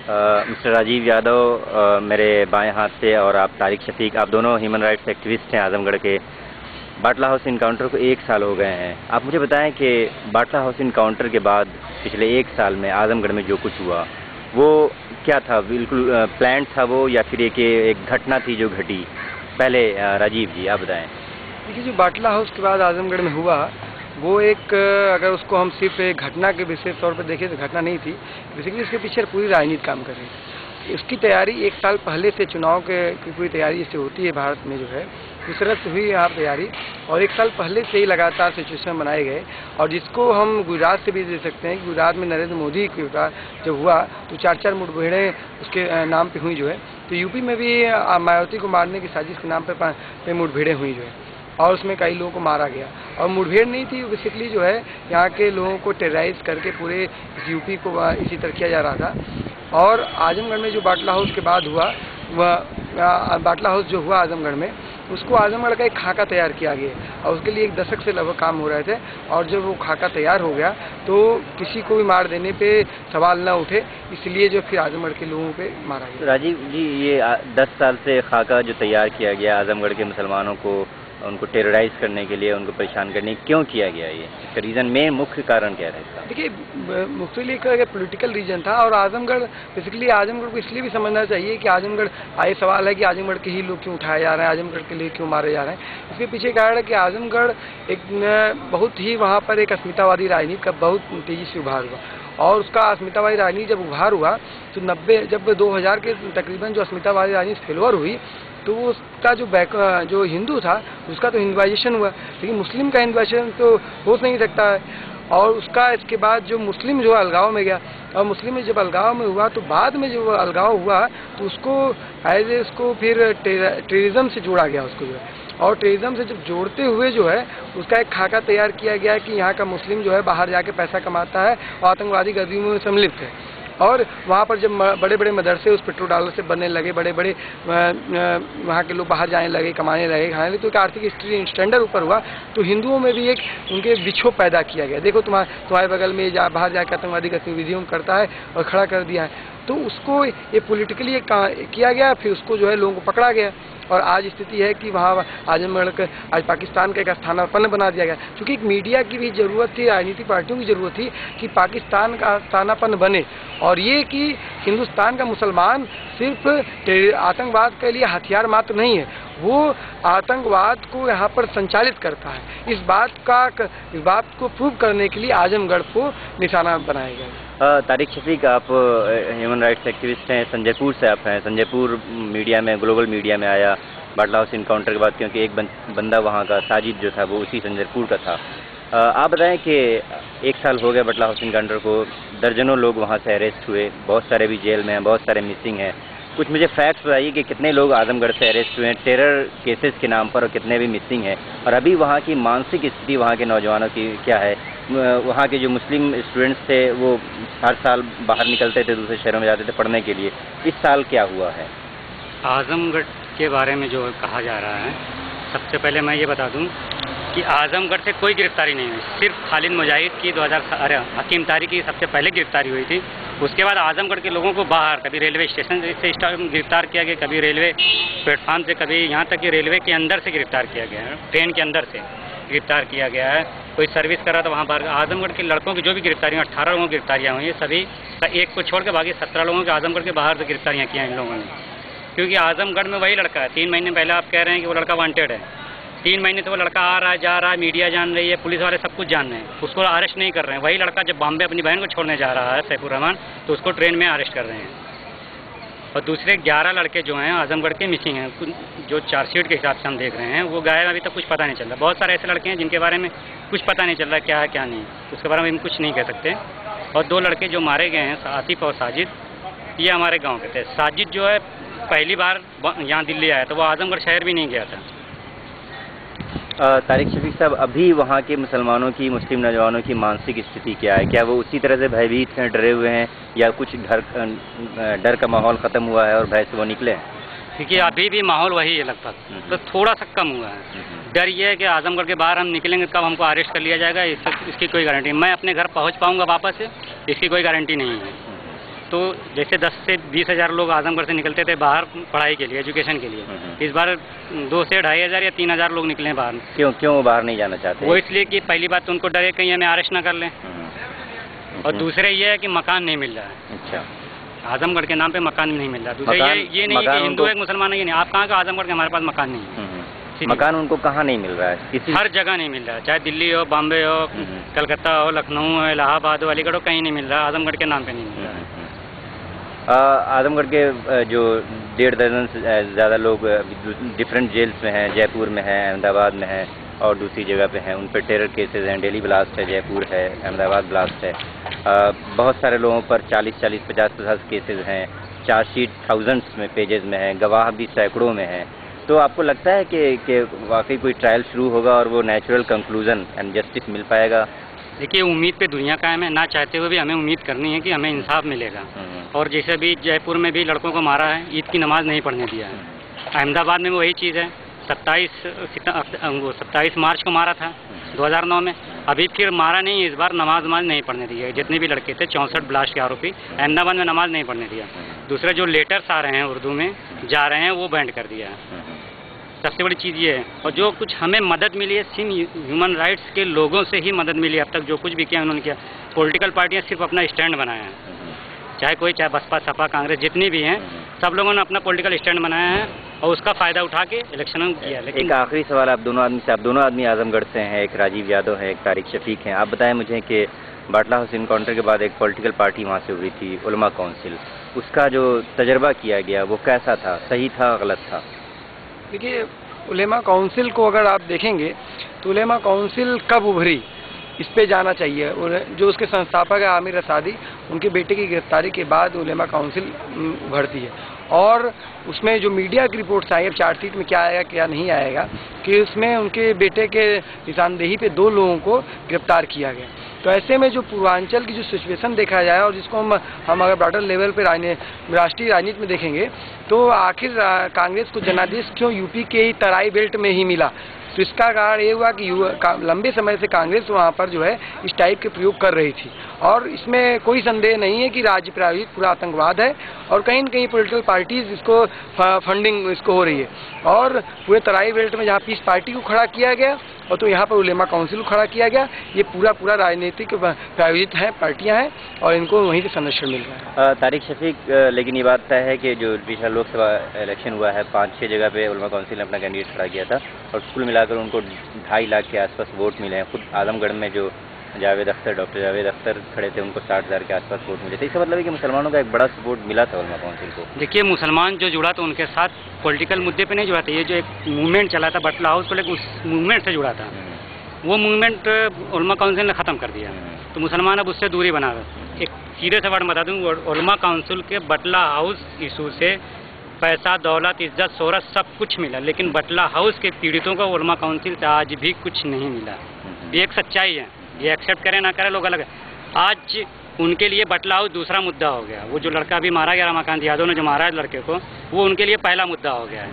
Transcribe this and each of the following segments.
Mister Rajiv Yadav मेरे बाएं हाथ से, और आप तारिक शफीक, आप दोनों ह्यूमन राइट्स एक्टिविस्ट हैं आजमगढ़ के। बाटला हाउस इनकाउंटर को 1 साल हो गए हैं। आप मुझे बताएं कि बाटला हाउस इनकाउंटर के बाद पिछले 1 साल में आजमगढ़ में जो कुछ हुआ वो क्या था? बिल्कुल प्लान था वो, या फिर एक घटना थी जो घटी? पहले राजीव जी आप बताएं। देखिए, जो बाटला हाउस के बाद आजमगढ़ में हुआ वो एक, अगर उसको हम सिर्फ एक घटना के विशेष तौर पर देखें तो घटना नहीं थी। बेसिकली इसके पीछे पूरी राजनीति काम कर रही है। उसकी तैयारी 1 साल पहले से चुनाव की पूरी तैयारी जैसे होती है भारत में जो है, उस तरह से हुई यहाँ तैयारी, और 1 साल पहले से ही लगातार सिचुएशन बनाए गए। और जिसको हम गुजरात से भी दे सकते हैं कि गुजरात में नरेंद्र मोदी की जब हुआ तो 4 मुठभेड़ें उसके नाम पे हुई जो है, तो यूपी में भी मायावती को मारने की साजिश के नाम पे मुठभेड़ें हुई जो है, और उसमें कई लोगों को मारा गया। और मुठभेड़ नहीं थी, बेसिकली जो है यहाँ के लोगों को टेरराइज करके पूरे यूपी को इसी तरह किया जा रहा था। और आजमगढ़ में जो बाटला हाउस के बाद हुआ, वह बाटला हाउस जो हुआ आजमगढ़ में, उसको आजमगढ़ का एक खाका तैयार किया गया, और उसके लिए 1 दशक से लगभग काम हो रहे थे। और जब वो खाका तैयार हो गया तो किसी को भी मार देने पे सवाल न उठे, इसलिए जो फिर आजमगढ़ के लोगों पे मारा गया। राजीव जी, ये 10 साल से खाका जो तैयार किया गया आजमगढ़ के मुसलमानों को, उनको टेरराइज करने के लिए, उनको परेशान करने, क्यों किया गया? ये इसका रीज़न में मुख्य कारण क्या है इसका? देखिए, मुख्तली का पॉलिटिकल रीजन था। और आजमगढ़, बेसिकली आजमगढ़ को इसलिए भी समझना चाहिए कि आजमगढ़, ये सवाल है कि आजमगढ़ के ही लोग क्यों उठाए जा रहे हैं, आजमगढ़ के लिए क्यों मारे जा रहे हैं। इसके पीछे कारण है कि आजमगढ़ एक बहुत ही, वहाँ पर एक अस्मितावादी राजनीति का बहुत तेज़ी से उभार हुआ। और उसका अस्मितावादी राजनीति जब उभार हुआ तो जब 2000 के तकरीबन जो अस्मितावादी राजनीति फेलवर हुई, तो उसका जो हिंदू था उसका तो हिंदुआइजेशन हुआ, लेकिन मुस्लिम का हिंदुआइजेशन तो हो नहीं सकता है। और उसका इसके बाद जो मुस्लिम जो अलगाव में गया, और मुस्लिम में जब अलगाव में हुआ तो बाद में जो अलगाव हुआ तो उसको उसको फिर टेररिज्म से जोड़ा गया उसको जो है। और टेररिज्म से जब जोड़ते हुए जो है उसका एक खाका तैयार किया गया कि यहाँ का मुस्लिम जो है बाहर जाके पैसा कमाता है और आतंकवादी गतिविधियों में सम्मिलित है। और वहाँ पर जब बड़े बड़े मदरसे उस पेट्रोल डॉलर से बनने लगे, बड़े बड़े वहाँ के लोग बाहर जाने लगे, कमाने लगे, खाने लगे, तो एक आर्थिक स्टैंडर्ड ऊपर हुआ, तो हिंदुओं में भी एक उनके विक्षोभ पैदा किया गया। देखो तुम्हारे बगल में बाहर जाकर आतंकवादी गतिविधियों करता है और खड़ा कर दिया है, तो उसको ये पॉलिटिकली किया गया, फिर उसको जो है लोगों को पकड़ा गया। और आज स्थिति है कि वहाँ आजमगढ़ आज पाकिस्तान का एक स्थानापन्न बना दिया गया, क्योंकि एक मीडिया की भी ज़रूरत थी, राजनीतिक पार्टियों की ज़रूरत थी कि पाकिस्तान का स्थानापन्न बने, और ये कि हिंदुस्तान का मुसलमान सिर्फ आतंकवाद के लिए हथियार मात्र नहीं है, वो आतंकवाद को यहाँ पर संचालित करता है। इस बात को प्रूव करने के लिए आजमगढ़ को निशाना बनाया गया। तारिक शफीक, आप ह्यूमन राइट्स एक्टिविस्ट हैं, संजयपुर से आप हैं। संजयपुर मीडिया में, ग्लोबल मीडिया में आया बाटला हाउस इनकाउंटर के बाद, क्योंकि एक बंदा वहाँ का, साजिद जो था, वो उसी संजयपुर का था। आप बताएं कि 1 साल हो गया बाटला हाउस इनकाउंटर को, दर्जनों लोग वहाँ से अरेस्ट हुए, बहुत सारे भी जेल में हैं, बहुत सारे मिसिंग हैं। कुछ मुझे फैक्ट्स बताइए कि कितने लोग आजमगढ़ से अरेस्ट हुए हैं टेरर केसेस के नाम पर, और कितने भी मिसिंग हैं, और अभी वहाँ की मानसिक स्थिति वहाँ के नौजवानों की क्या है? वहाँ के जो मुस्लिम स्टूडेंट्स थे वो हर साल बाहर निकलते थे, दूसरे शहरों में जाते थे पढ़ने के लिए। इस साल क्या हुआ है? आजमगढ़ के बारे में जो कहा जा रहा है, सबसे पहले मैं ये बता दूं कि आजमगढ़ से कोई गिरफ्तारी नहीं हुई। सिर्फ खालिद मुजाहिद की हकीम तारिक की सबसे पहले गिरफ्तारी हुई थी। उसके बाद आजमगढ़ के लोगों को बाहर, कभी रेलवे स्टेशन से गिरफ्तार किया गया, कभी रेलवे प्लेटफार्म से, कभी यहाँ तक कि रेलवे के अंदर से गिरफ्तार किया गया है, ट्रेन के अंदर से गिरफ्तार किया गया है। कोई सर्विस कर रहा था वहाँ पर। आजमगढ़ के लड़कों की जो भी गिरफ्तारियाँ, 18 लोगों की गिरफ्तारियाँ हुई हैं, सभी एक को छोड़ के बाकी 17 लोगों के आजमगढ़ के बाहर से गिरफ्तारियाँ की हैं इन लोगों ने। क्योंकि आजमगढ़ में वही लड़का है, 3 महीने पहले आप कह रहे हैं कि वो लड़का वांटेड है, 3 महीने से वो लड़का आ रहा है, जा रहा है, मीडिया जान रही है, पुलिस वाले सब कुछ जान रहे हैं, उसको अरेस्ट नहीं कर रहे हैं। वही लड़का जब बॉम्बे अपनी बहन को छोड़ने जा रहा है, सैफुर रहमान, तो उसको ट्रेन में अरेस्ट कर रहे हैं। और दूसरे 11 लड़के जो हैं आजमगढ़ के मिसिंग हैं, जो चार्जशीट के हिसाब से हम देख रहे हैं, वो गायब, अभी तक कुछ पता नहीं चल रहा। बहुत सारे ऐसे लड़के हैं जिनके बारे में कुछ पता नहीं चल रहा क्या है क्या नहीं, उसके बारे में हम कुछ नहीं कह सकते। और 2 लड़के जो मारे गए हैं, आतिफ और साजिद, ये हमारे गाँव के थे। साजिद जो है पहली बार यहाँ दिल्ली आया था, वो आजमगढ़ शहर भी नहीं गया था। तारिक शफीक साहब, अभी वहाँ के मुसलमानों की, मुस्लिम नौजवानों की मानसिक स्थिति क्या है? क्या वो उसी तरह से भयभीत हैं, डरे हुए हैं, या कुछ डर का माहौल ख़त्म हुआ है और भय से वो निकले हैं? देखिए, अभी भी माहौल वही है लगभग, तो थोड़ा सा कम हुआ है। डर ये है कि आजमगढ़ के बाहर हम निकलेंगे कब हमको अरेस्ट कर लिया जाएगा, इसकी कोई गारंटी। मैं अपने घर पहुँच पाऊँगा वापस, इसकी कोई गारंटी नहीं है। तो जैसे 10 से 20 हज़ार लोग आजमगढ़ से निकलते थे बाहर पढ़ाई के लिए, एजुकेशन के लिए, इस बार 2 से 2.5 हज़ार या 3 हज़ार लोग निकले बाहर। क्यों वो बाहर नहीं जाना चाहते? वो इसलिए कि पहली बात तो उनको डर है कहीं हमें अरेस्ट ना कर लें, और दूसरे ये है कि मकान नहीं मिल रहा है। अच्छा, आजमगढ़ के नाम पे मकान नहीं मिल रहा। दूसरा ये नहीं कि हिंदू है मुसलमान है, ये नहीं, आप कहाँ का आजमगढ़ के हमारे पास मकान नहीं है। मकान उनको कहाँ नहीं मिल रहा है? किसी हर जगह नहीं मिल रहा है, चाहे दिल्ली हो, बॉम्बे हो, कलकत्ता हो, लखनऊ हो, इलाहाबाद हो, अलीगढ़ हो, कहीं नहीं मिल रहा। आजमगढ़ के नाम पे नहीं मिल रहा है। आजमगढ़ के जो 1.5 दर्जन से ज़्यादा लोग डिफरेंट जेल्स में हैं, जयपुर में हैं, अहमदाबाद में हैं और दूसरी जगह पे हैं। उन पर टेरर केसेस हैं, दिल्ली ब्लास्ट है, जयपुर है, अहमदाबाद ब्लास्ट है। बहुत सारे लोगों पर 40-40, 50-50 केसेस हैं। चार्जशीट थाउजेंड्स में पेजेस में है, गवाह भी सैकड़ों में हैं। तो आपको लगता है कि वाकई कोई ट्रायल शुरू होगा और वो नेचुरल कंक्लूजन एंड जस्टिस मिल पाएगा? देखिए, उम्मीद पे दुनिया कायम है, ना चाहते हुए भी हमें उम्मीद करनी है कि हमें इंसाफ मिलेगा। और जैसे भी जयपुर में भी लड़कों को मारा है, ईद की नमाज नहीं पढ़ने दिया है। अहमदाबाद में वही चीज़ है, 27 मार्च को मारा था 2009 में, अभी फिर मारा नहीं, इस बार नमाज नहीं पढ़ने दिया। जितने भी लड़के थे 64 ब्लास्ट के आरोपी, अहमदाबाद में नमाज नहीं पढ़ने दिया। दूसरे जो लेटर्स आ रहे हैं उर्दू में जा रहे हैं वो बैंड कर दिया है। सबसे बड़ी चीज़ ये है। और जो कुछ हमें मदद मिली है सिर्फ ह्यूमन राइट्स के लोगों से ही मदद मिली है। अब तक जो कुछ भी किया उन्होंने किया, पॉलिटिकल पार्टियां सिर्फ अपना स्टैंड बनाया है, चाहे बसपा, सपा, कांग्रेस, जितनी भी हैं, सब लोगों ने अपना पॉलिटिकल स्टैंड बनाया है और उसका फ़ायदा उठा के इलेक्शन में किया। लेकिन एक आखिरी सवाल आप दोनों आदमी से, आप दोनों आदमी आजमगढ़ से हैं, एक राजीव यादव है, एक तारिक शफीक हैं। आप बताएं मुझे कि बाटला हाउस इनकाउंटर के बाद एक पॉलिटिकल पार्टी वहाँ से उभरी थी, उलमा काउंसिल, उसका जो तजर्बा किया गया वो कैसा था? सही था, गलत था? देखिए, उलेमा काउंसिल को अगर आप देखेंगे तो उलेमा काउंसिल कब उभरी इस पे जाना चाहिए। और जो उसके संस्थापक है आमिर रसादी, उनके बेटे की गिरफ्तारी के बाद उलेमा काउंसिल उभरती है। और उसमें जो मीडिया की रिपोर्ट्स आई, अब चार्जशीट में क्या आएगा क्या नहीं आएगा, कि उसमें उनके बेटे के निशानदेही पे 2 लोगों को गिरफ्तार किया गया। तो ऐसे में जो पूर्वांचल की जो सिचुएशन देखा जाए और जिसको हम अगर ब्रॉडर लेवल पे राष्ट्रीय राजनीति में देखेंगे, तो आखिर कांग्रेस को जनादेश क्यों यूपी के ही तराई बेल्ट में ही मिला? तो इसका कारण ये हुआ कि लंबे समय से कांग्रेस वहाँ पर जो है इस टाइप के प्रयोग कर रही थी। और इसमें कोई संदेह नहीं है कि राज्य प्रायोजित पूरा आतंकवाद है और कहीं न कहीं पॉलिटिकल पार्टीज इसको फंडिंग इसको हो रही है। और पूरे तराई बेल्ट में जहाँ पीस पार्टी को खड़ा किया गया और तो यहाँ पर उलेमा काउंसिल को खड़ा किया गया, ये पूरा राजनीतिक प्रायोजित है, पार्टियाँ हैं और इनको वहीं से संरक्षण मिल रहा है। तारिक शफीक, लेकिन ये बात तय है कि जो पिछला लोकसभा इलेक्शन हुआ है, 5-6 जगह पे उलमा काउंसिल ने अपना कैंडिडेट खड़ा किया था और कुल मिलाकर उनको 2.5 लाख के आसपास वोट मिले हैं। खुद आजमगढ़ में जो डॉक्टर जावेद अख्तर खड़े थे, उनको 60,000 के आसपास वोट मिले थे। इसका मतलब है कि मुसलमानों का एक बड़ा सपोर्ट मिला था उलमा काउंसिल को। देखिए, मुसलमान जो जुड़ा था उनके साथ पॉलिटिकल मुद्दे पे नहीं जुड़ा था। ये जो एक मूवमेंट चला था बाटला हाउस को लेकर, उस मूवमेंट से जुड़ा था। वो मूवमेंट उलमा काउंसिल ने ख़त्म कर दिया। तो मुसलमान अब उससे दूरी बना रहे। एक सीधे से वर्ड बता दूँ, उलमा काउंसिल के बाटला हाउस इशू से पैसा, दौलत, इज्जत, शोहरत सब कुछ मिला, लेकिन बाटला हाउस के पीड़ितों को उलमा काउंसिल से आज भी कुछ नहीं मिला। ये एक सच्चाई है, ये एक्सेप्ट करें ना करें लोग अलग है। आज उनके लिए बाटला हाउस दूसरा मुद्दा हो गया। वो जो लड़का अभी मारा गया, रमाकांत यादव ने जो मारा है लड़के को, वो उनके लिए पहला मुद्दा हो गया है।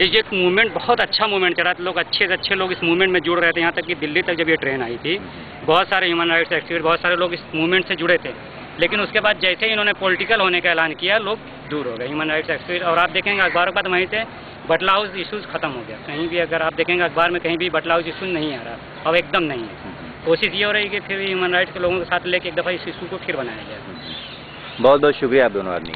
ये एक मूवमेंट, बहुत अच्छा मूवमेंट चला था, लोग अच्छे से अच्छे लोग इस मूवमेंट में जुड़ रहे थे। यहाँ तक कि दिल्ली तक जब ये ट्रेन आई थी, बहुत सारे ह्यूमन राइट्स एक्टिविस्ट, बहुत सारे लोग इस मूवमेंट से जुड़े थे। लेकिन उसके बाद जैसे ही इन्होंने पॉलिटिकल होने का ऐलान किया, लोग दूर हो गए ह्यूमन राइट्स एक्टिविस्ट। और आप देखेंगे अखबारों का तो वहीं से बाटला हाउस इशूज़ खत्म हो गया। कहीं भी अगर आप देखेंगे अखबार में, कहीं भी बाटला हाउस इशू नहीं आ रहा, अब एकदम नहीं है। कोशिश ये हो रही है कि फिर ह्यूमन राइट्स के लोगों के साथ लेके एक दफ़ा इस इशू को फिर बनाया जाए। बहुत बहुत शुक्रिया आप दोनों आदमी का।